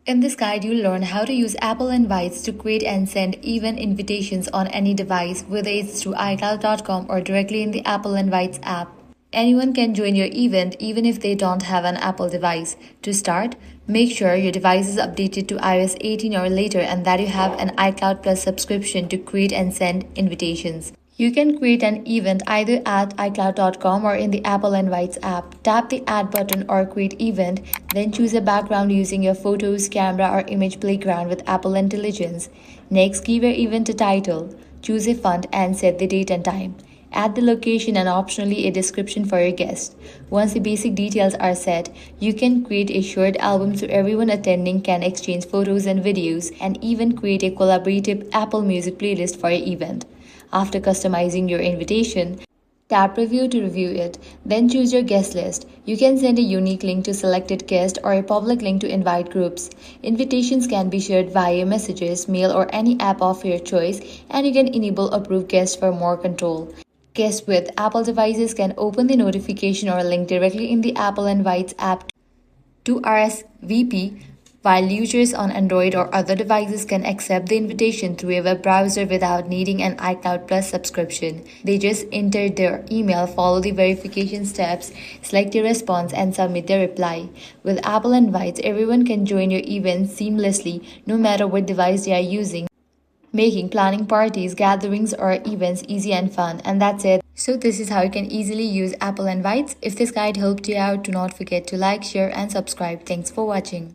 In this guide, you'll learn how to use Apple Invites to create and send event invitations on any device, whether it's through iCloud.com or directly in the Apple Invites app. Anyone can join your event even if they don't have an Apple device. To start, make sure your device is updated to iOS 18 or later and that you have an iCloud Plus subscription to create and send invitations. You can create an event either at iCloud.com or in the Apple Invites app. Tap the Add button or Create Event, then choose a background using your photos, camera, or image playground with Apple Intelligence. Next, give your event a title. Choose a font and set the date and time. Add the location and optionally a description for your guest. Once the basic details are set, you can create a shared album so everyone attending can exchange photos and videos, and even create a collaborative Apple Music playlist for your event. After customizing your invitation, tap Preview to review it, then choose your guest list. You can send a unique link to selected guests or a public link to invite groups. Invitations can be shared via messages, mail, or any app of your choice, and you can enable approved guests for more control. Guests with Apple devices can open the notification or link directly in the Apple Invites app to RSVP, while users on Android or other devices can accept the invitation through a web browser without needing an iCloud Plus subscription. They just enter their email, follow the verification steps, select a response, and submit their reply. With Apple Invites, everyone can join your event seamlessly, no matter what device they are using, making planning parties, gatherings, or events easy and fun. And that's it. So this is how you can easily use Apple Invites. If this guide helped you out, do not forget to like, share, and subscribe. Thanks for watching.